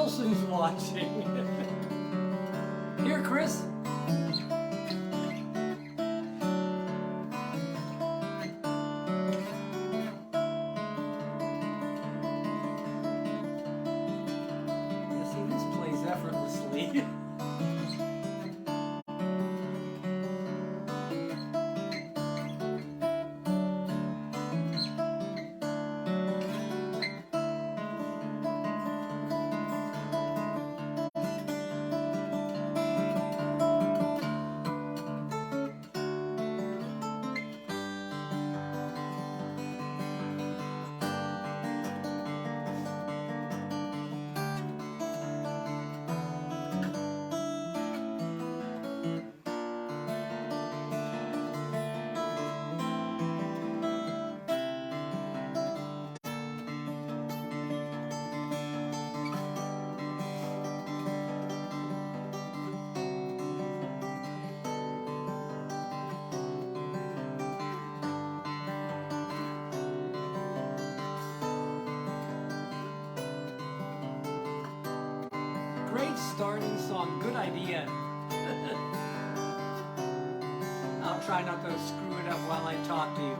Wilson's watching. Here, Chris. Effortlessly. Great starting song, good idea. I'll try not to screw it up while I talk to you.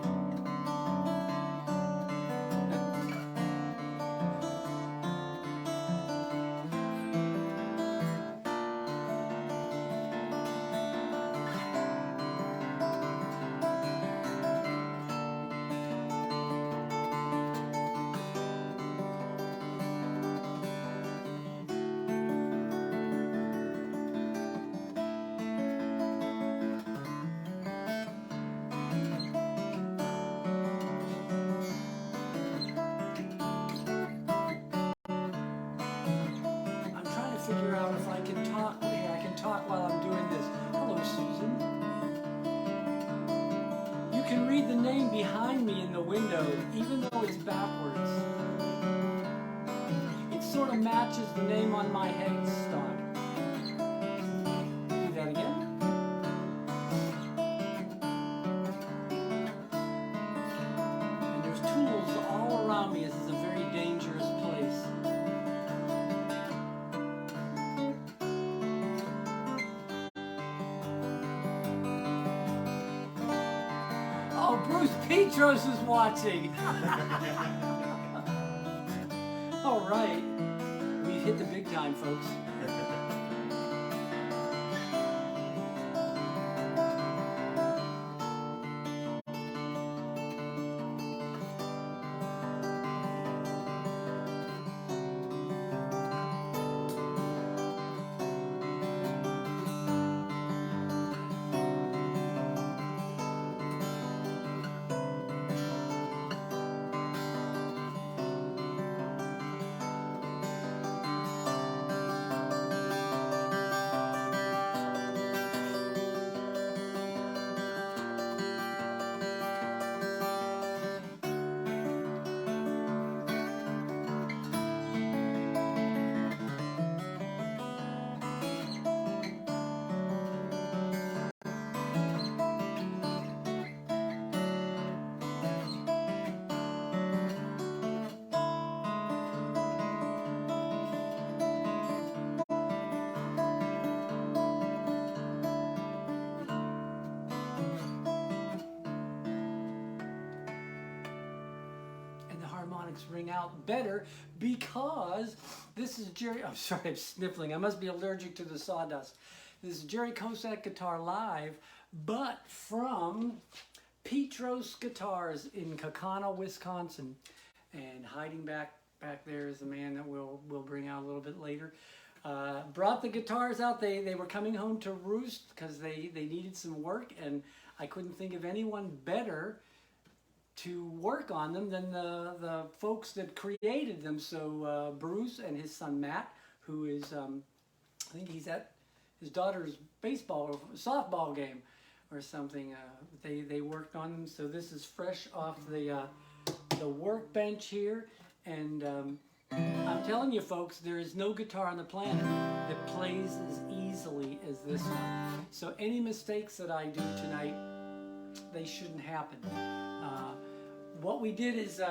Figure out if I can talk here. I can talk while I'm doing this. Hello, Susan. You can read the name behind me in the window, even though it's backwards. It sort of matches the name on my headstock. Do that again. And there's tools all around me. This is a very dangerous place. Oh, Bruce Petros is watching. All right. We've hit the big time, folks. Ring out better because this is Jerry. I'm sorry, I'm sniffling. I must be allergic to the sawdust. This is Jerry Kosak Guitar live, but from Petros Guitars in Kaukauna, Wisconsin. And hiding back there is a man that we'll bring out a little bit later. Brought the guitars out. They were coming home to roost because they needed some work, and I couldn't think of anyone better to work on them than the folks that created them. So Bruce and his son Matt, who is I think he's at his daughter's baseball or softball game or something. They worked on them. So this is fresh off the workbench here, and I'm telling you folks, there is no guitar on the planet that plays as easily as this one. So any mistakes that I do tonight, they shouldn't happen. What we did is,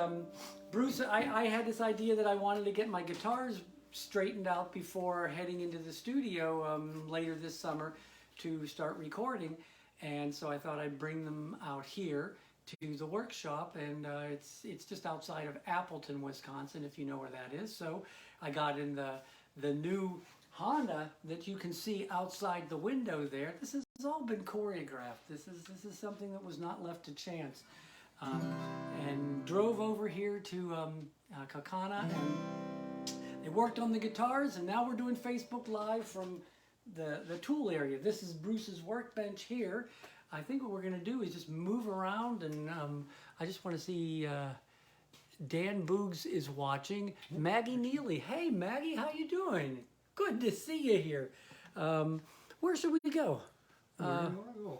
Bruce, I had this idea that I wanted to get my guitars straightened out before heading into the studio later this summer to start recording. And so I thought I'd bring them out here to the workshop, and it's just outside of Appleton, Wisconsin, if you know where that is. So I got in the new Honda that you can see outside the window there. This has all been choreographed. This is something that was not left to chance. And drove over here to Kaukauna, and they worked on the guitars, and now we're doing Facebook Live from the tool area. This is Bruce's workbench here. I think what we're going to do is just move around, and I just want to see Dan Boogs is watching. Maggie Neely. Hey, Maggie, how you doing? Good to see you here. Where should we go? Where do you want to go?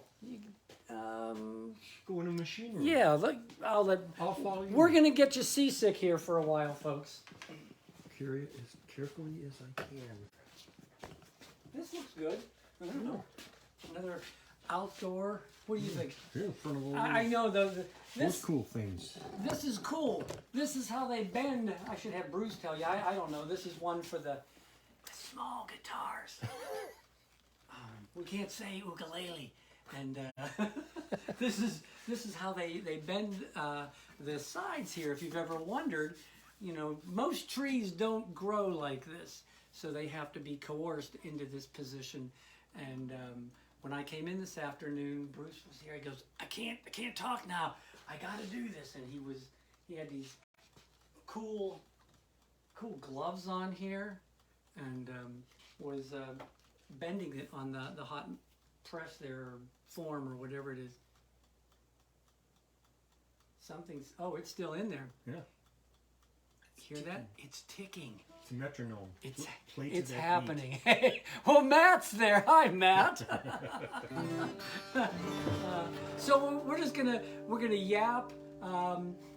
Go in a machine room. Yeah, I'll follow you. We're going to get you seasick here for a while, folks. Carry it as carefully as I can. This looks good. Another outdoor. What do you think? Here in front of all I know those cool things. This is cool. This is how they bend. I should have Bruce tell you. I don't know. This is one for the small guitars. We can't say ukulele. And this is how they bend the sides here. If you've ever wondered, you know, most trees don't grow like this, so they have to be coerced into this position. And when I came in this afternoon, Bruce was here. He goes, I can't talk now. I got to do this. And he had these cool gloves on here, and was bending it on the hot press there, or form, or whatever it is. Something's, oh, it's still in there. Yeah. Hear that? It's ticking. It's a metronome. It's happening. Hey, well, Matt's there. Hi, Matt. So we're gonna yap.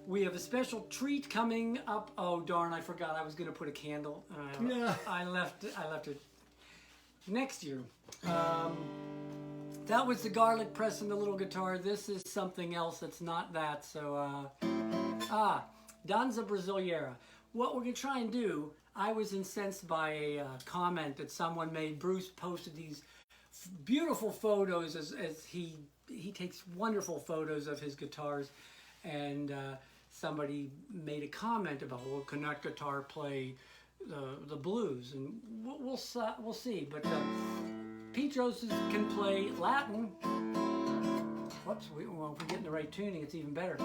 We have a special treat coming up. Oh darn! I forgot. I was gonna put a candle. I left it next year. That was the garlic press and the little guitar. This is something else that's not that. So Danza Brasileira. What we're gonna try and do, I was incensed by a comment that someone made. Bruce posted these beautiful photos as he takes wonderful photos of his guitars, and somebody made a comment about, well, can that guitar play the blues? And we'll see. But Petros can play Latin. Whoops, well, if we're getting the right tuning, it's even better.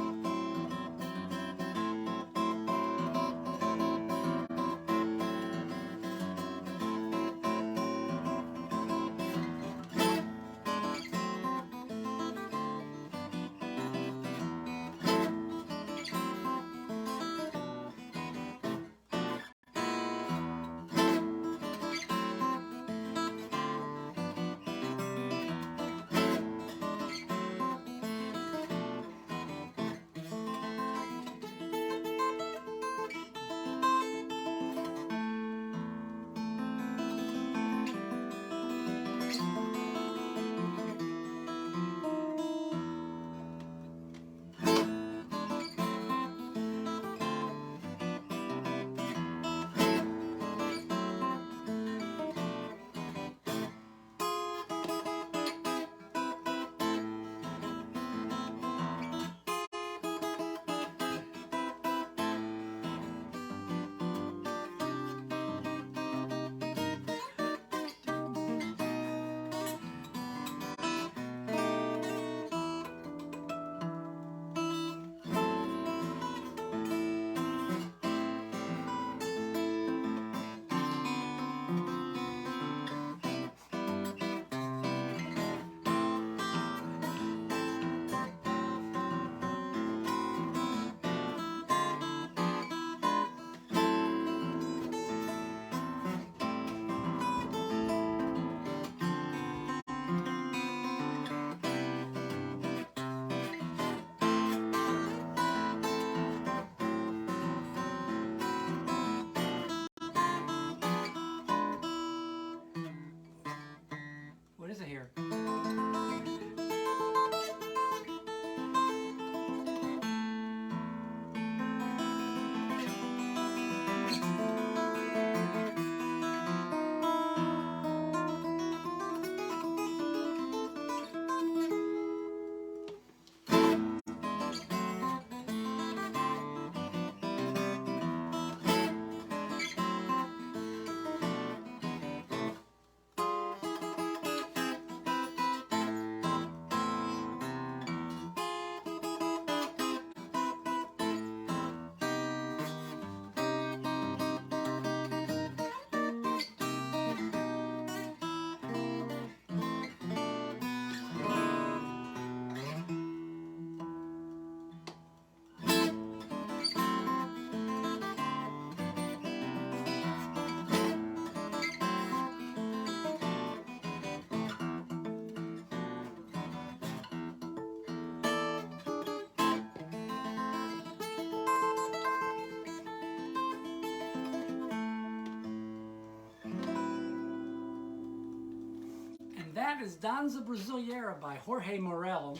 that is Danza Brasileira by Jorge Morello.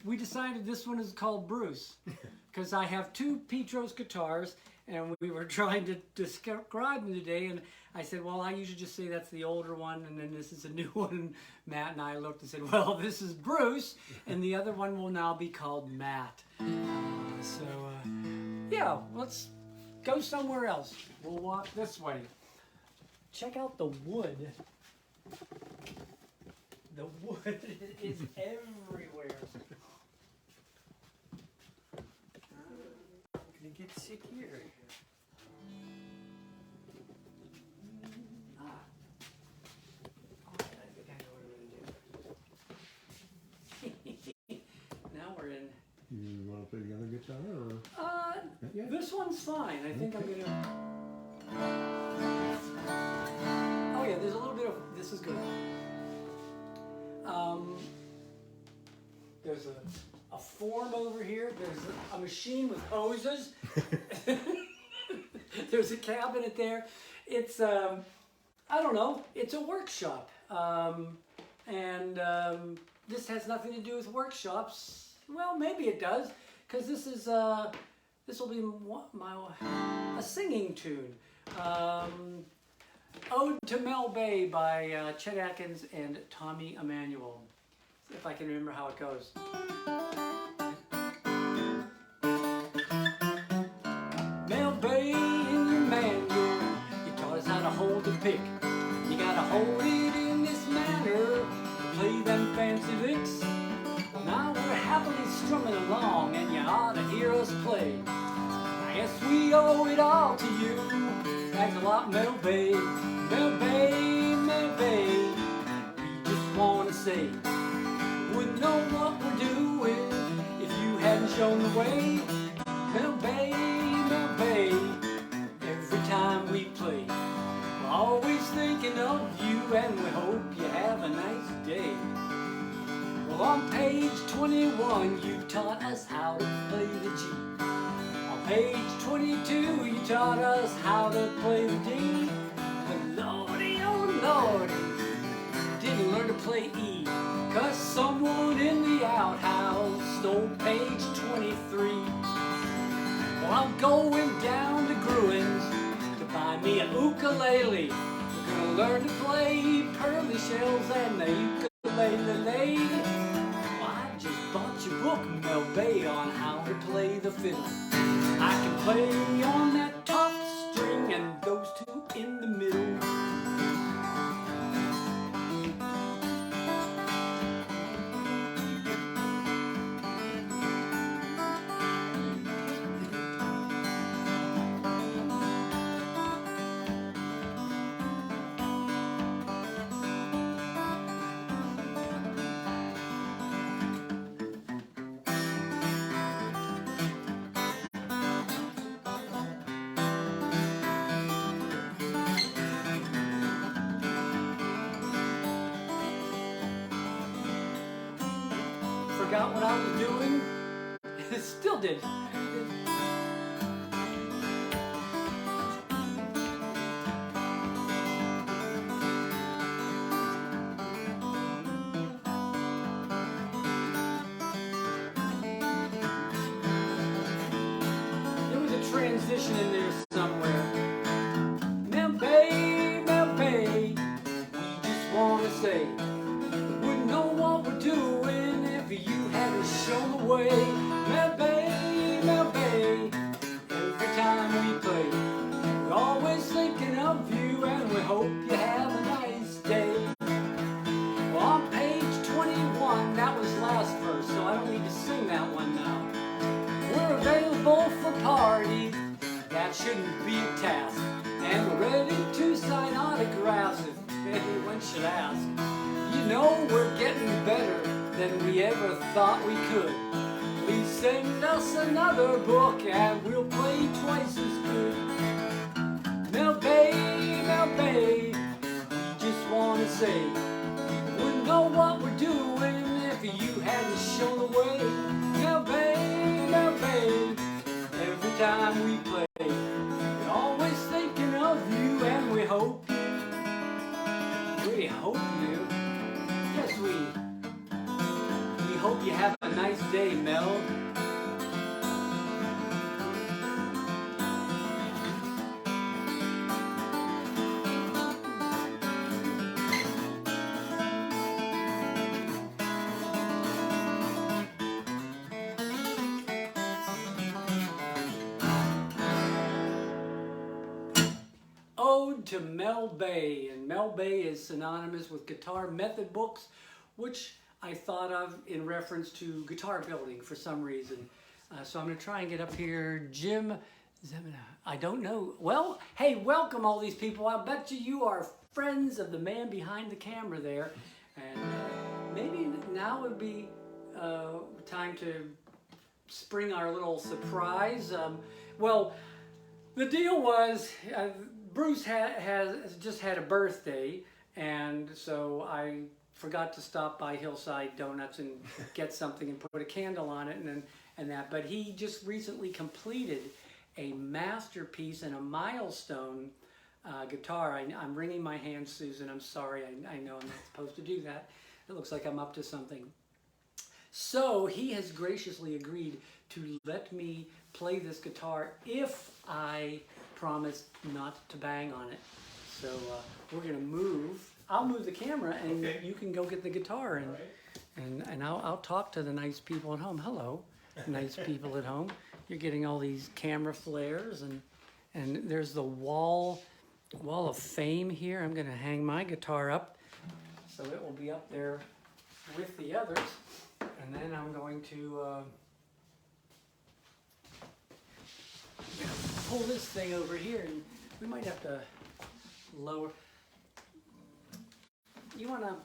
We decided this one is called Bruce because I have two Petros guitars and we were trying to describe them today, and I said, well, I usually just say that's the older one and then this is a new one, and Matt and I looked and said, well, this is Bruce and the other one will now be called Matt. Yeah, let's go somewhere else. We'll walk this way. Check out the wood. The wood is everywhere. I'm gonna get sick here. I think I know what I'm gonna do. Now we're in. You want to play the other guitar or? Yeah. This one's fine. I think I'm gonna. Oh yeah, there's a little bit of. This is good. There's a form over here. There's a machine with hoses. There's a cabinet there. It's I don't know. It's a workshop, this has nothing to do with workshops. Well, maybe it does, because this is this will be a singing tune. Ode to Mel Bay by Chet Atkins and Tommy Emmanuel. See if I can remember how it goes. Mel Bay in your manual, you taught us how to hold the pick. You gotta hold it in this manner to play them fancy licks. Well, now we're happily strumming along, and you ought to hear us play. I guess we owe it all to you. Thanks a lot, Mel Bay. Mel Bay, Mel Bay. We just wanna say, wouldn't know what we're doing if you hadn't shown the way. Mel Bay, Mel Bay. Every time we play, we're always thinking of you, and we hope you have a nice day. Well, on page 21, you taught us how to play the G. On page 22, you taught us how to play the D. But lordy, oh lordy, didn't learn to play E, 'cause someone in the outhouse stole page 23. Well, I'm going down to Gruen's to buy me a ukulele. We're gonna learn to play pearly shells and the ukulele. Well, I just bought your book, Mel Bay, on how to play the fiddle. I can play on that top string and those two in the middle. Forgot what I was doing. Still did. There was a transition in there somewhere. Mel Bay, we just wanna say, wouldn't know what we're doing if you hadn't shown the way. Mel Bay, every time we play, we're always thinking of you, and we hope you have a nice day. Well, on page 21, that was last verse, so I don't need to sing that one now. We're available for parties, that shouldn't be a task, and we're ready to sign autographs if anyone should ask. You know we're getting better than we ever thought we could. Please send us another book and we'll play twice as good. Mel Bay, we just want to say, wouldn't know what we're doing if you hadn't shown the way. Mel Bay, every time we play, we're always thinking of you, and we hope hope you have a nice day, Mel. Ode to Mel Bay, and Mel Bay is synonymous with guitar method books, which I thought of in reference to guitar building for some reason. So I'm going to try and get up here. Jim, I don't know. Well, hey, welcome all these people. I bet you are friends of the man behind the camera there. And maybe now would be time to spring our little surprise. Well, the deal was Bruce has just had a birthday, and so I forgot to stop by Hillside Donuts and get something and put a candle on it and that. But he just recently completed a masterpiece and a milestone guitar. I'm wringing my hands, Susan. I'm sorry. I know I'm not supposed to do that. It looks like I'm up to something. So he has graciously agreed to let me play this guitar if I promise not to bang on it. So we're gonna move. I'll move the camera, and okay, you can go get the guitar, and right, and I'll talk to the nice people at home. Hello, nice people at home. You're getting all these camera flares, and there's the wall of fame here. I'm gonna hang my guitar up, so it will be up there with the others, and then I'm going to pull this thing over here, and we might have to lower. You wanna?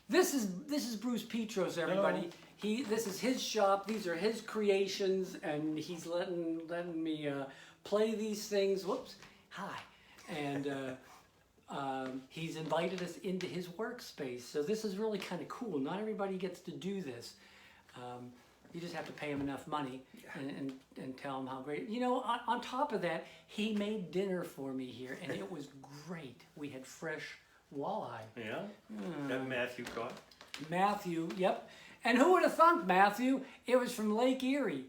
This is Bruce Petros, everybody. Hello. This is his shop. These are his creations, and he's letting me play these things. Whoops, hi, and he's invited us into his workspace. So this is really kind of cool. Not everybody gets to do this. You just have to pay him enough money and tell him how great. You know, on top of that, he made dinner for me here, and it was great. We had fresh walleye. Yeah? That Matthew caught? Matthew, yep. And who would have thunk, Matthew? It was from Lake Erie.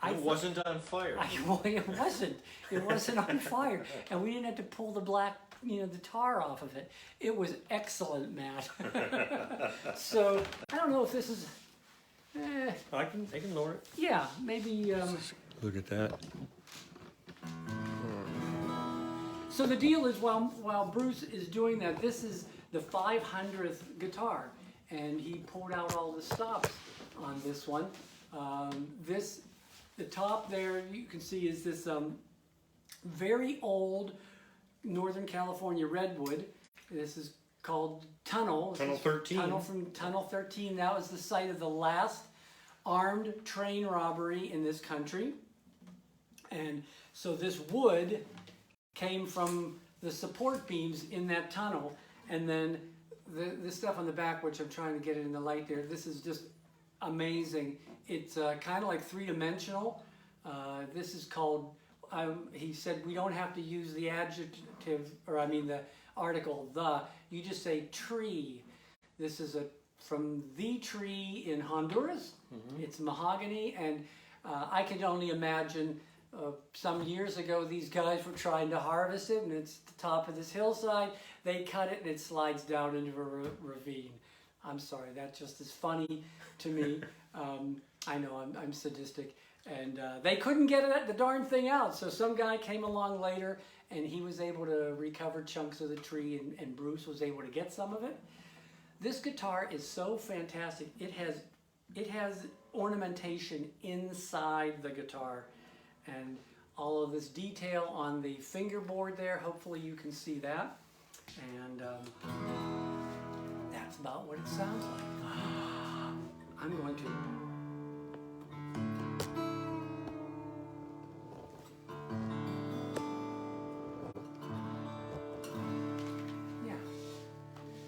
It wasn't on fire. Well, it wasn't. It wasn't on fire. And we didn't have to pull the black, the tar off of it. It was excellent, Matt. So, I don't know if this is... I can lower it. Yeah, maybe... Look at that. So the deal is, while Bruce is doing that, this is the 500th guitar, and he pulled out all the stops on this one. The top there, you can see, is this very old Northern California Redwood. This is called Tunnel. Tunnel 13. Tunnel 13. That was the site of the last armed train robbery in this country. And so this wood came from the support beams in that tunnel. And then this stuff on the back, which I'm trying to get it in the light there, this is just amazing. It's kind of like three-dimensional. This is called, he said we don't have to use the adjective, the article, the. You just say tree. This is from the tree in Honduras. Mm-hmm. It's mahogany, and I can only imagine some years ago these guys were trying to harvest it, and it's the top of this hillside. They cut it, and it slides down into a ravine. I'm sorry, that just is funny to me. I know I'm sadistic, and they couldn't get the darn thing out. So some guy came along later, and he was able to recover chunks of the tree, and Bruce was able to get some of it. This guitar is so fantastic. It has ornamentation inside the guitar, and all of this detail on the fingerboard there. Hopefully you can see that, and that's about what it sounds like. I'm going to.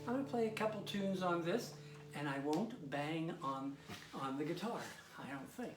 I'm going to play a couple tunes on this, and I won't bang on the guitar, I don't think.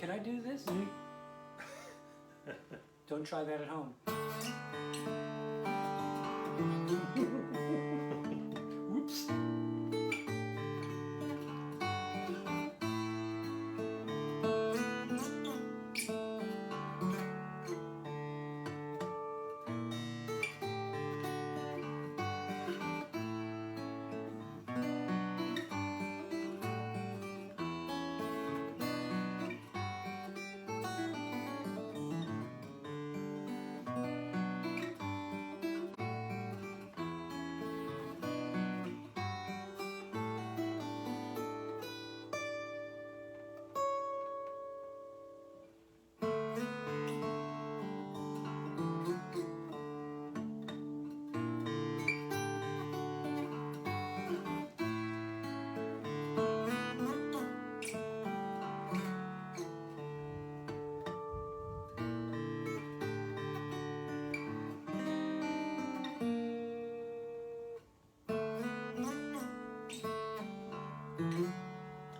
Can I do this? Don't try that at home. Whoops.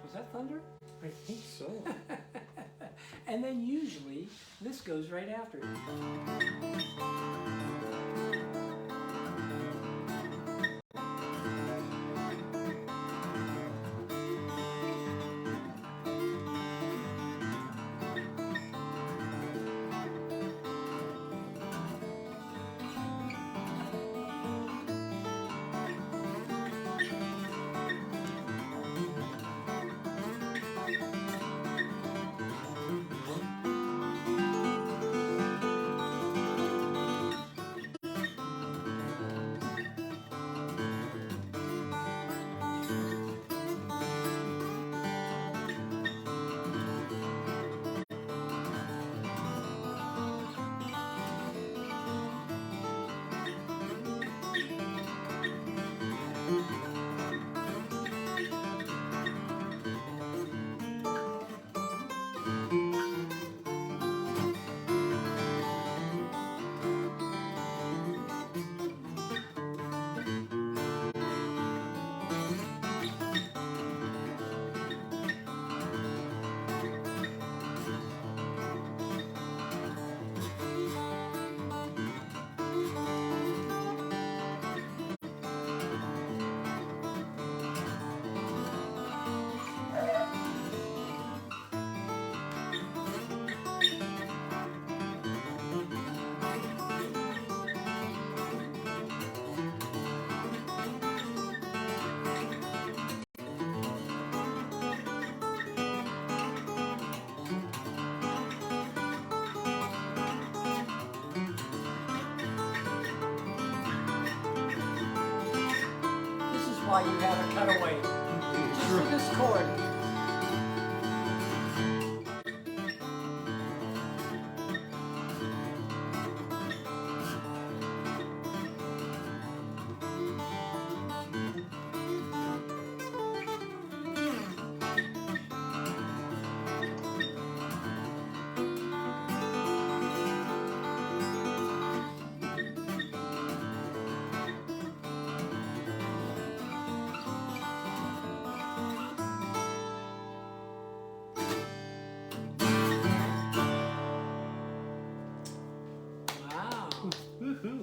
Was that thunder? I think so. And then usually this goes right after it. Why you have a cutaway. Just for this chord.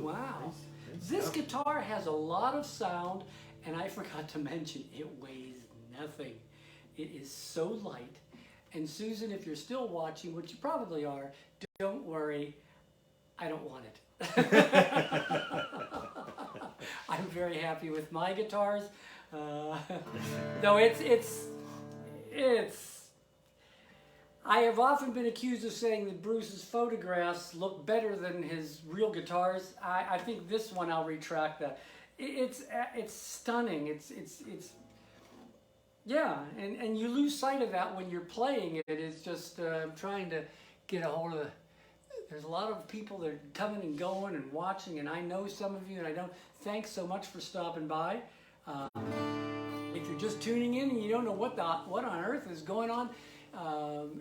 Wow. This guitar has a lot of sound, and I forgot to mention, it weighs nothing. It is so light. And Susan, if you're still watching, which you probably are, don't worry, I don't want it. I'm very happy with my guitars. Though I have often been accused of saying that Bruce's photographs look better than his real guitars. I think this one, I'll retract that. It's stunning. It's yeah, and you lose sight of that when you're playing it. It's just trying to get a hold of the. There's a lot of people that are coming and going and watching, and I know some of you, and I don't. Thanks so much for stopping by. If you're just tuning in and you don't know what on earth is going on.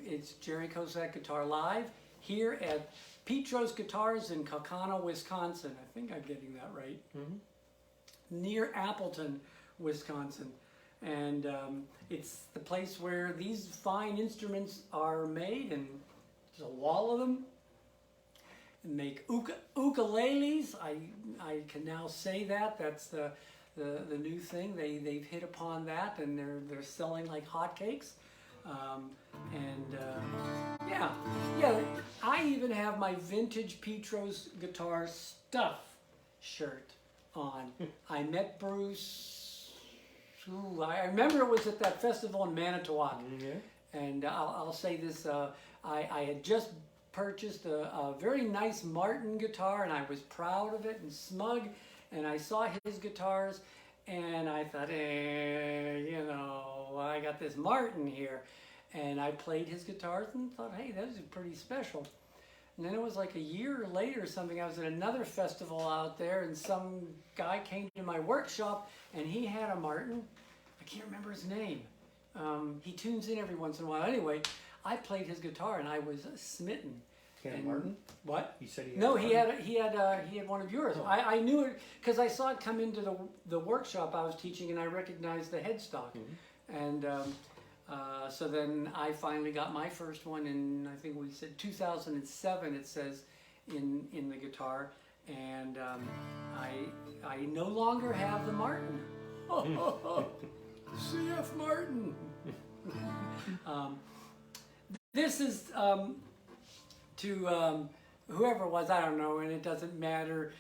It's Jerry Kosak Guitar Live here at Petros Guitars in Kaukauna, Wisconsin. I think I'm getting that right. Mm-hmm. Near Appleton, Wisconsin. and it's the place where these fine instruments are made, and there's a wall of them. And make ukuleles. I can now say that. That's the new thing. They've hit upon that, and they're selling like hotcakes. Yeah. I even have my vintage Petros Guitar stuff shirt on. I met Bruce. I remember it was at that festival in Manitowoc. And I'll say this: I had just purchased a very nice Martin guitar, and I was proud of it and smug. And I saw his guitars, and I thought, I got this Martin here. And I played his guitars and thought, hey, those are pretty special. And then it was like a year later or something, I was at another festival out there, and some guy came to my workshop, and he had a Martin. I can't remember his name. He tunes in every once in a while. Anyway, I played his guitar, and I was smitten. Martin? What? You said he had No, Martin? he had one of yours. Oh. I knew it because I saw it come into the workshop I was teaching, and I recognized the headstock. And so then I finally got my first one in, I think we said 2007. It says in the guitar, and I no longer have the Martin. CF Martin. This is to whoever it was, I don't know, and it doesn't matter.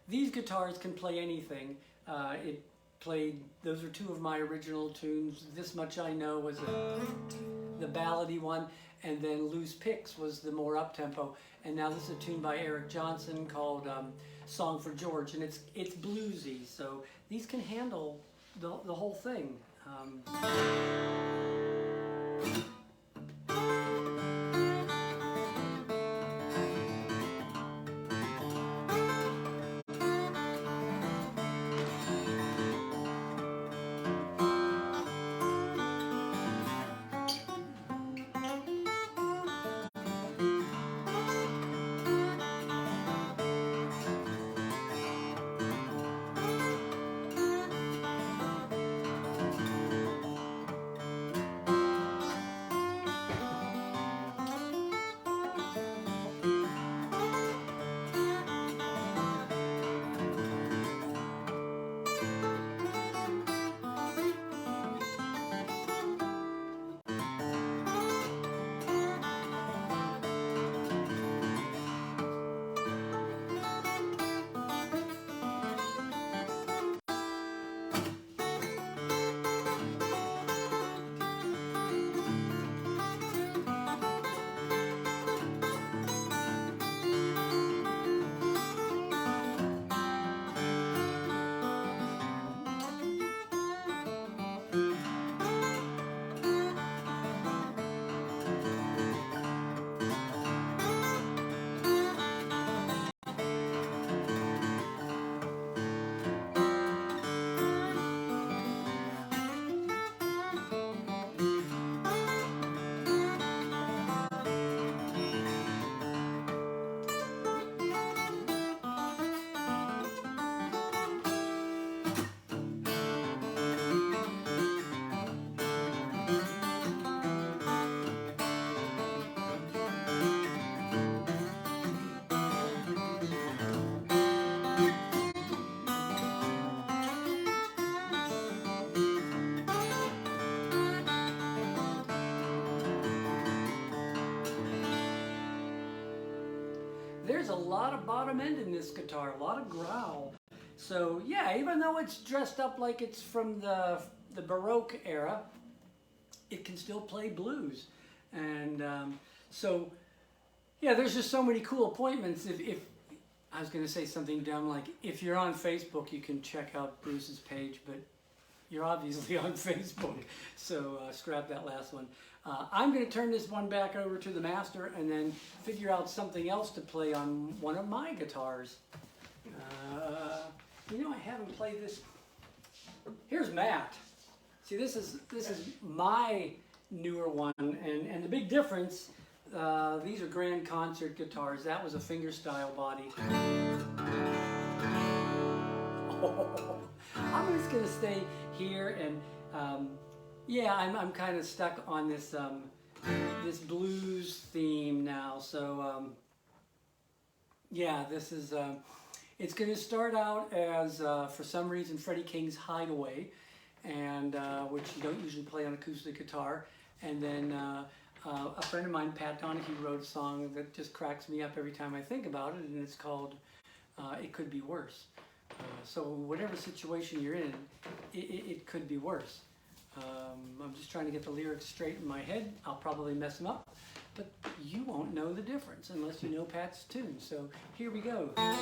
These guitars can play anything. It played, those are two of my original tunes. This Much I Know was the ballady one, and then Loose Picks was the more up-tempo. And now this is a tune by Eric Johnson called Song for George, and it's bluesy, so these can handle the whole thing. There's a lot of bottom end in this guitar, a lot of growl. So yeah, even though it's dressed up like it's from the Baroque era, it can still play blues. And so yeah, there's just so many cool appointments. If I was going to say something dumb, like if you're on Facebook, you can check out Bruce's page, but you're obviously on Facebook, so scrap that last one. I'm going to turn this one back over to the master and then figure out something else to play on one of my guitars. I haven't played this. Here's Matt. See, this is my newer one, and the big difference, these are grand concert guitars. That was a fingerstyle body. I'm just going to stay here, and Yeah, I'm kind of stuck on this this blues theme now. So yeah, this is it's going to start out as for some reason Freddie King's Hideaway, and which you don't usually play on acoustic guitar, and then a friend of mine, Pat Donahue, wrote a song that just cracks me up every time I think about it, and it's called It Could Be Worse. So whatever situation you're in, it could be worse. I'm just trying to get the lyrics straight in my head. I'll probably mess them up, but you won't know the difference unless you know Pat's tune. So here we go. Ah.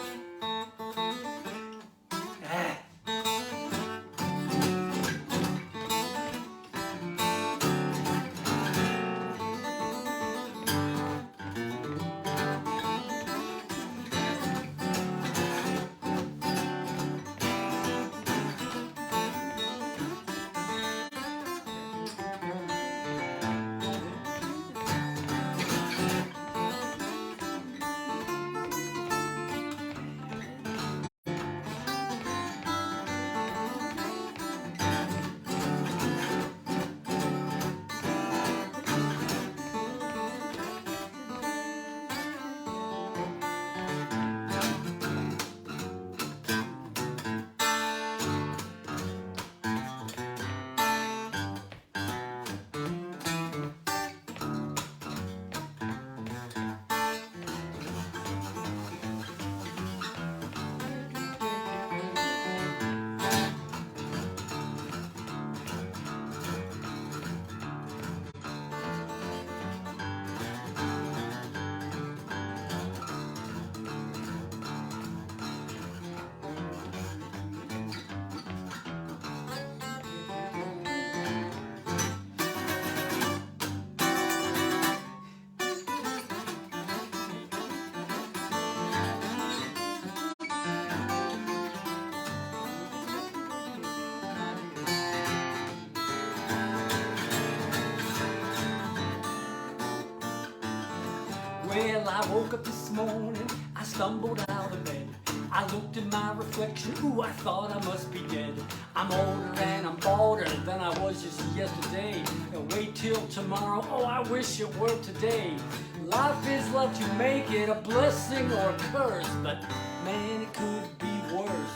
Well, I woke up this morning, I stumbled out of bed. I looked at my reflection, ooh, I thought I must be dead. I'm older and I'm balder than I was just yesterday. And wait till tomorrow, oh, I wish it were today. Life is what you make it, a blessing or a curse. But man, it could be worse.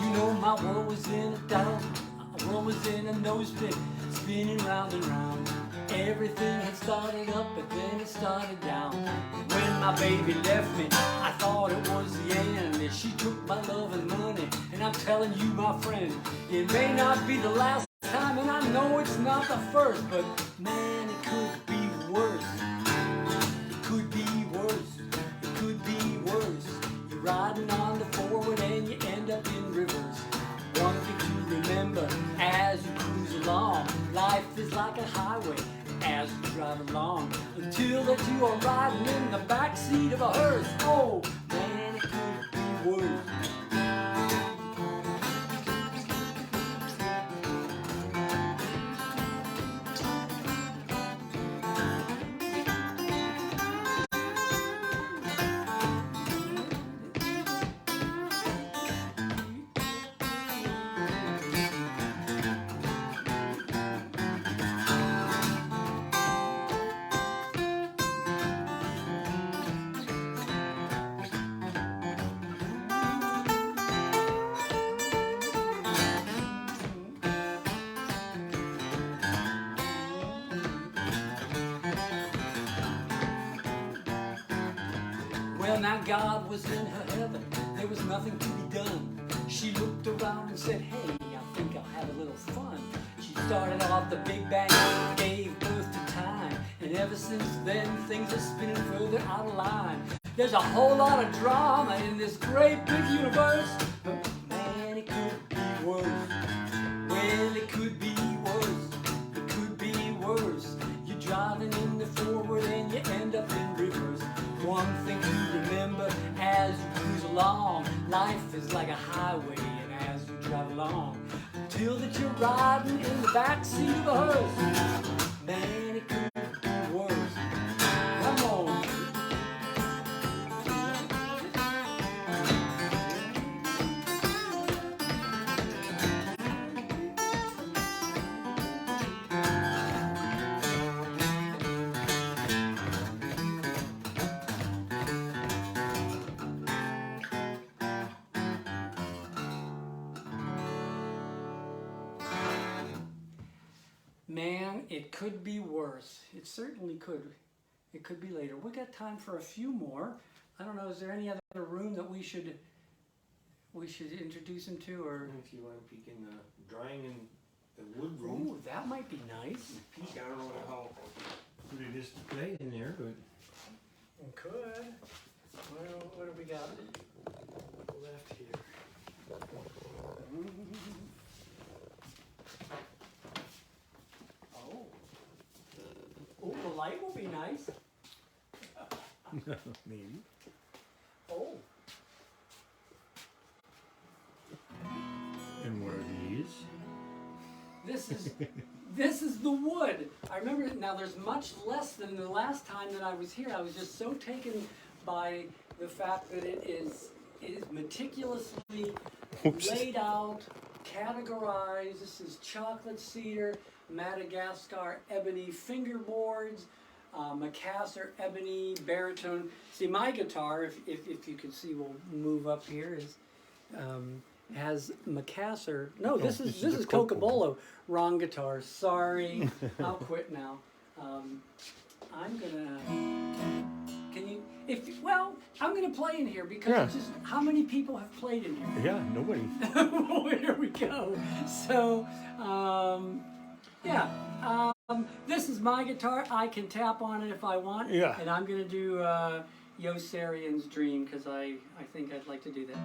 You know my world was in a doubt, my world was in a nosebit, spinning round and round. Everything had started up, but then it started down. When my baby left me, I thought it was the end. She took my love and money, and I'm telling you, my friend, it may not be the last time, and I know it's not the first, but man, it could be worse. It could be worse. It could be worse. You're riding on the forward and you end up in reverse. One thing to remember as you cruise along, life is like a highway as you drive along, until that you are riding in the backseat of a hearse. Oh, man, it could be worse. Well, now God was in her heaven, there was nothing to be done. She looked around and said, hey, I think I'll have a little fun. She started off the Big Bang, gave birth to time, and ever since then things are spinning further out of line. There's a whole lot of drama in this great big universe, but man, it could be worse. Well, it could be worse. It could be worse. You're driving in the forward and you end up in reverse. One thing to remember as you cruise along, life is like a highway, and as you drive along, until that you're riding in the backseat of a hearse. Man, it could be worse. Come on. Man, it could be worse. It certainly could. It could be later. We got time for a few more. I don't know. Is there any other room that we should introduce him to, or? If you want to peek in the drying and the wood room. Ooh, that might be nice. Peek. I don't know how good it is to play in there, but It could. Well, what do we got left here? Oh. Oh, the light will be nice. maybe. Oh. And what are these? This is the wood. I remember now there's much less than the last time that I was here. I was just so taken by the fact that it is meticulously laid out, categorized. This is chocolate cedar, Madagascar ebony fingerboards, Macassar ebony baritone. See, my guitar, if you can see, we'll move up here, is has Macassar. No, this is Cocobolo. Wrong guitar. Sorry. I'll quit now. I'm gonna. Can you? I'm gonna play in here because it's just how many people have played in here? Yeah, nobody. Here we go. So, this is my guitar. I can tap on it if I want. Yeah. And I'm gonna do Yossarian's Dream because I think I'd like to do that.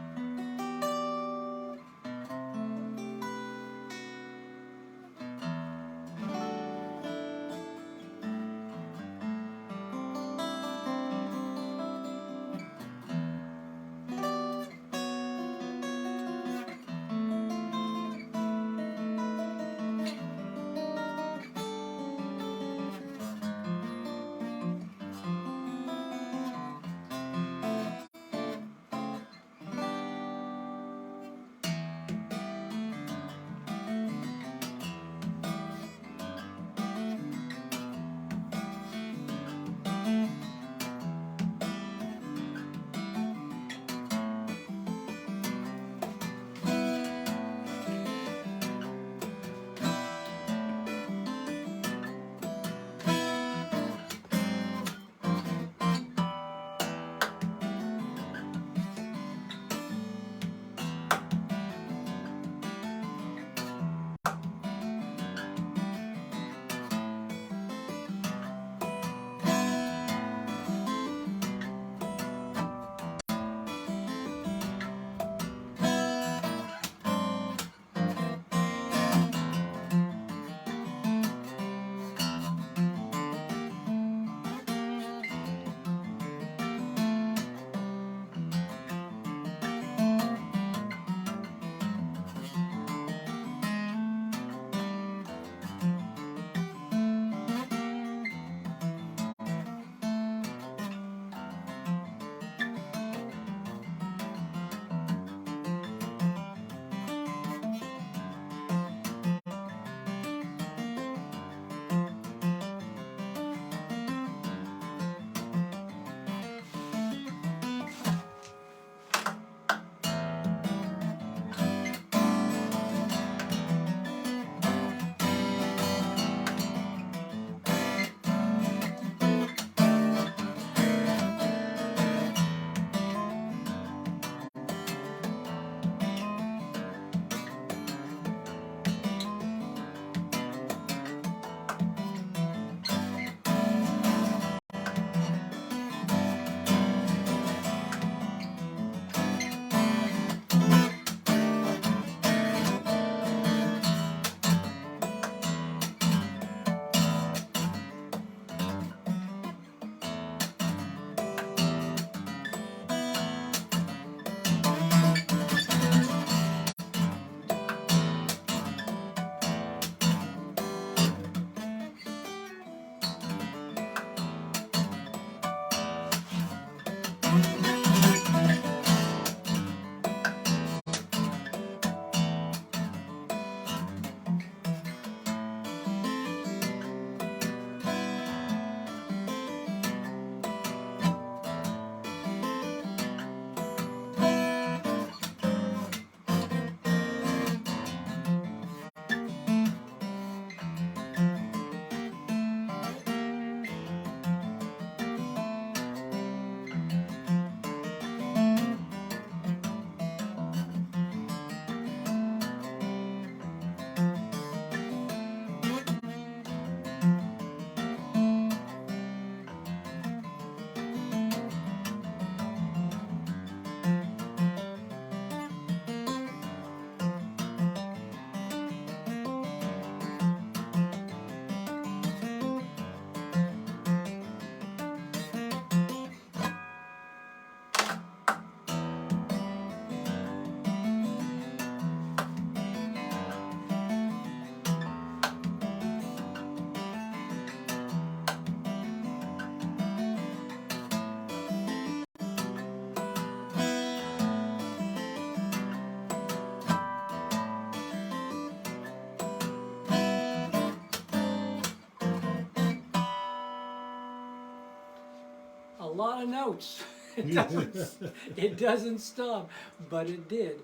a lot of notes. It doesn't stop, but it did.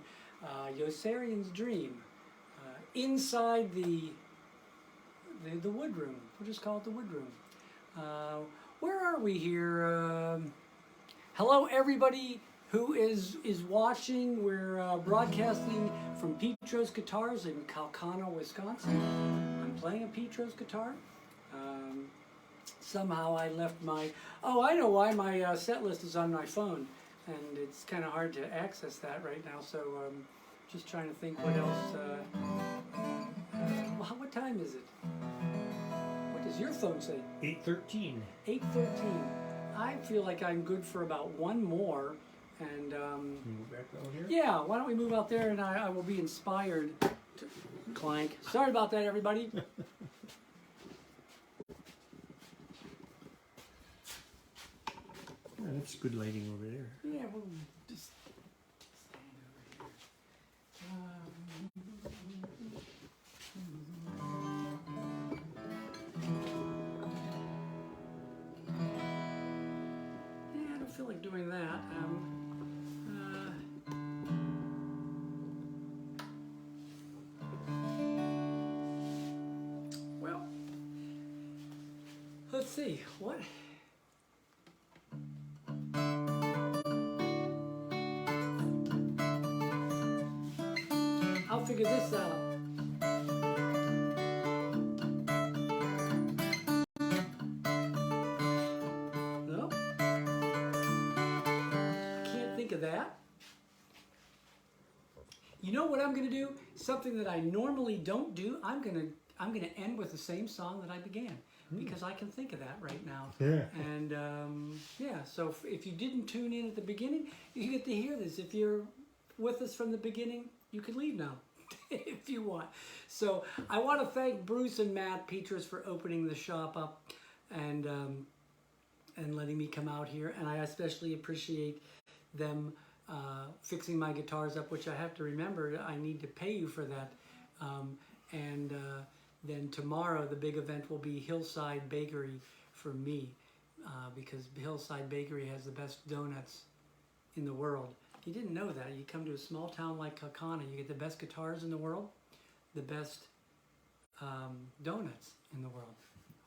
Yossarian's Dream. Inside the wood room. We'll just call it the wood room. Where are we here? Hello, everybody who is watching. We're broadcasting from Petros Guitars in Kaukauna, Wisconsin. I'm playing a Petros guitar. Somehow I left my... Oh, I know why. My set list is on my phone, and it's kind of hard to access that right now, so just trying to think what else... what time is it? What does your phone say? 8:13. 8:13. I feel like I'm good for about one more, and Move back out here. yeah, why don't we move out there, and I will be inspired to clank. Sorry about that, everybody. Yeah, that's good lighting over there. Yeah, we'll just stand over here. Yeah, I don't feel like doing that. Well, let's see. What? I'll figure this out. No? Can't think of that. You know what I'm going to do? Something that I normally don't do. I'm going to end with the same song that I began, because I can think of that right now. Yeah. And yeah, so if you didn't tune in at the beginning, you get to hear this. If you're with us from the beginning, you can leave now if you want. So I want to thank Bruce and Matt Petros for opening the shop up and letting me come out here. And I especially appreciate them fixing my guitars up, which I have to remember I need to pay you for that. Then tomorrow the big event will be Hillside Bakery for me, because Hillside Bakery has the best donuts in the world. You didn't know that. You come to a small town like Kaukauna, you get the best guitars in the world, the best donuts in the world.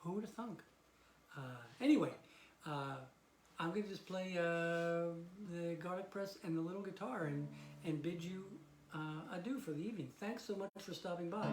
Who would have thunk? Anyway, I'm going to just play the garlic press and the little guitar and bid you adieu for the evening. Thanks so much for stopping by.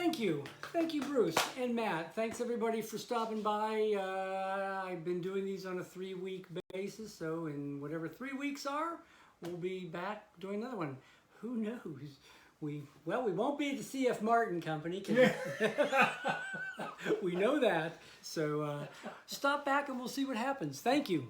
Thank you, Bruce and Matt. Thanks everybody for stopping by. I've been doing these on a 3-week basis, so in whatever 3 weeks are, we'll be back doing another one. Who knows? We won't be at the C.F. Martin Company. We know that. So stop back and we'll see what happens. Thank you.